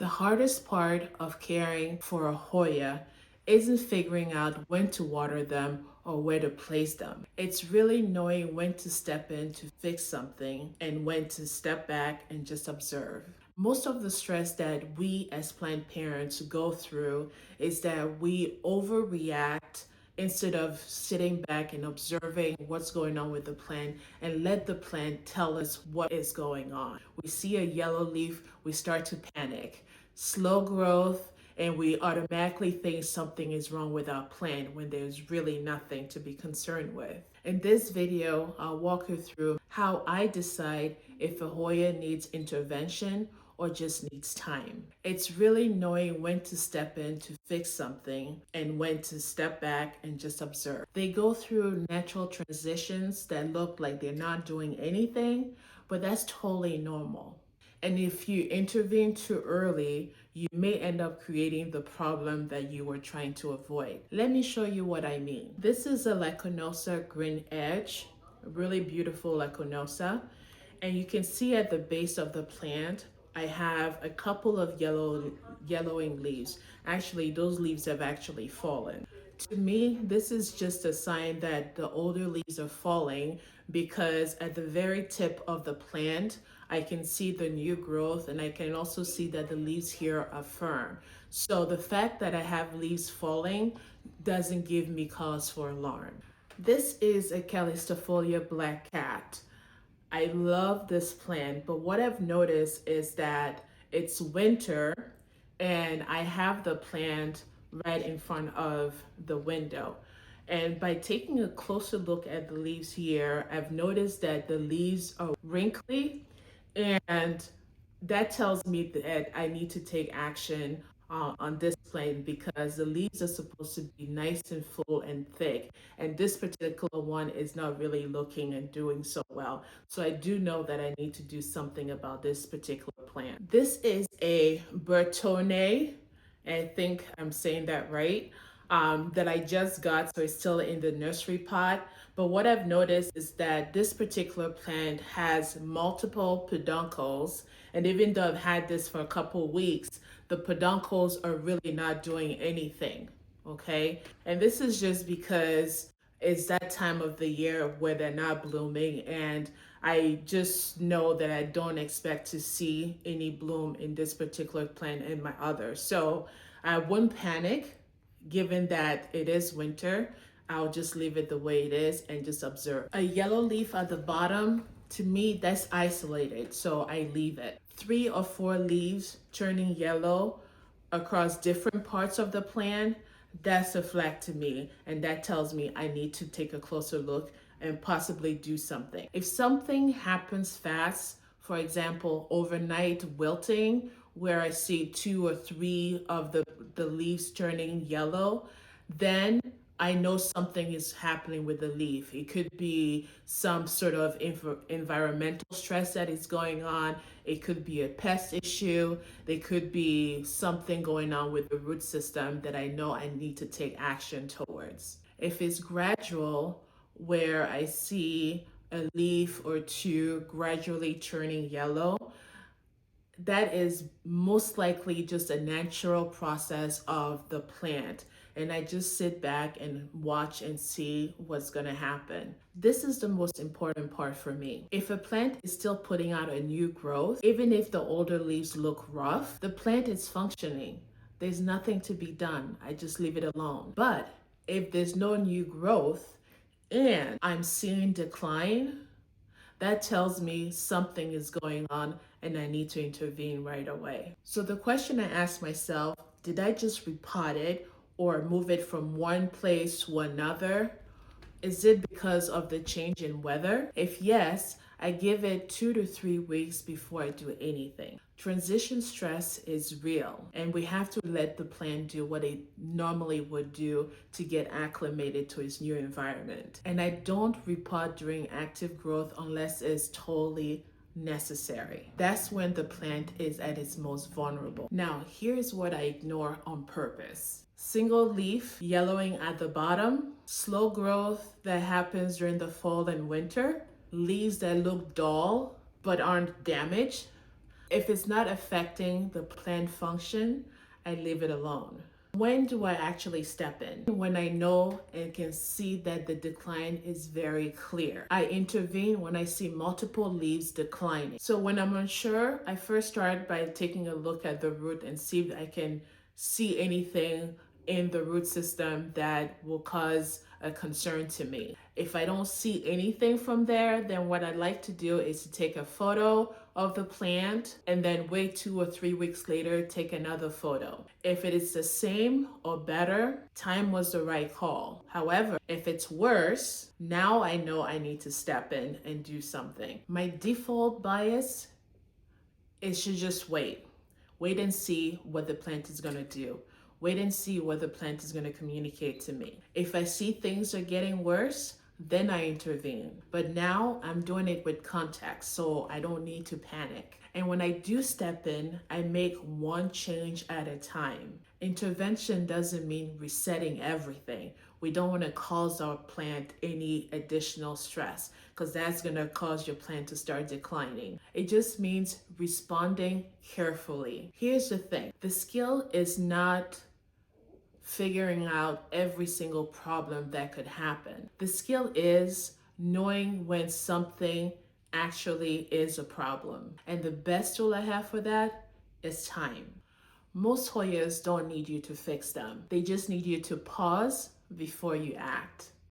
The hardest part of caring for a Hoya isn't figuring out when to water them or where to place them. It's really knowing when to step in to fix something and when to step back and just observe. Most of the stress that we as plant parents go through is that we overreact instead of sitting back and observing what's going on with the plant and let the plant tell us what is going on. We see a yellow leaf, we start to panic. Slow growth, and we automatically think something is wrong with our plant when there's really nothing to be concerned with. In this video, I'll walk you through how I decide if a Hoya needs intervention or just needs time. It's really knowing when to step in to fix something and when to step back and just observe. They go through natural transitions that look like they're not doing anything, but that's totally normal. And if you intervene too early, you may end up creating the problem that you were trying to avoid. Let me show you what I mean. This is a Lacunosa green edge, a really beautiful Lacunosa. And you can see at the base of the plant, I have a couple of yellowing leaves. Actually, those leaves have actually fallen. To me, this is just a sign that the older leaves are falling because at the very tip of the plant, I can see the new growth and I can also see that the leaves here are firm. So the fact that I have leaves falling doesn't give me cause for alarm. This is a Callistofolia black cat. I love this plant, but what I've noticed is that it's winter and I have the plant right in front of the window. And by taking a closer look at the leaves here, I've noticed that the leaves are wrinkly, and that tells me that I need to take action on this plant because the leaves are supposed to be nice and full and thick. And this particular one is not really looking and doing so well. So I do know that I need to do something about this particular plant. This is a Bertone. I think I'm saying that right. That I just got, so it's still in the nursery pot. But what I've noticed is that this particular plant has multiple peduncles, and even though I've had this for a couple weeks, the peduncles are really not doing anything, okay? And this is just because it's that time of the year where they're not blooming, and I just know that I don't expect to see any bloom in this particular plant and my other. So I wouldn't panic given that it is winter. I'll just leave it the way it is and just observe. A yellow leaf at the bottom, to me, that's isolated, so I leave it. 3 or 4 leaves turning yellow across different parts of the plant, that's a flag to me, and that tells me I need to take a closer look and possibly do something. If something happens fast, for example, overnight wilting, where I see 2 or 3 of the leaves turning yellow, then I know something is happening with the leaf. It could be some sort of environmental stress that is going on. It could be a pest issue. There could be something going on with the root system that I know I need to take action towards. If it's gradual, where I see a leaf or 2 gradually turning yellow, that is most likely just a natural process of the plant. And I just sit back and watch and see what's going to happen. This is the most important part for me. If a plant is still putting out a new growth, even if the older leaves look rough, the plant is functioning. There's nothing to be done. I just leave it alone. But if there's no new growth and I'm seeing decline, that tells me something is going on and I need to intervene right away. So the question I ask myself, did I just repot it or move it from one place to another? Is it because of the change in weather? If yes, I give it 2 to 3 weeks before I do anything. Transition stress is real, and we have to let the plant do what it normally would do to get acclimated to its new environment. And I don't repot during active growth unless it's totally necessary. That's when the plant is at its most vulnerable. Now, here's what I ignore on purpose. Single leaf yellowing at the bottom, slow growth that happens during the fall and winter, leaves that look dull but aren't damaged. If it's not affecting the plant function, I leave it alone. When do I actually step in? When I know and can see that the decline is very clear. I intervene when I see multiple leaves declining. So when I'm unsure, I first start by taking a look at the root and see if I can see anything in the root system that will cause a concern to me. If I don't see anything from there, then what I like to do is to take a photo of the plant and then wait 2 or 3 weeks later, take another photo. If it is the same or better, time was the right call. However, if it's worse, now I know I need to step in and do something. My default bias is to just wait. Wait and see what the plant is going to do. Wait and see what the plant is going to communicate to me. If I see things are getting worse, then I intervene. But now I'm doing it with context, so I don't need to panic. And when I do step in, I make one change at a time. Intervention doesn't mean resetting everything. We don't want to cause our plant any additional stress because that's going to cause your plant to start declining. It just means responding carefully. Here's the thing. The skill is not figuring out every single problem that could happen. The skill is knowing when something actually is a problem. And the best tool I have for that is time. Most Hoyas don't need you to fix them. They just need you to pause before you act.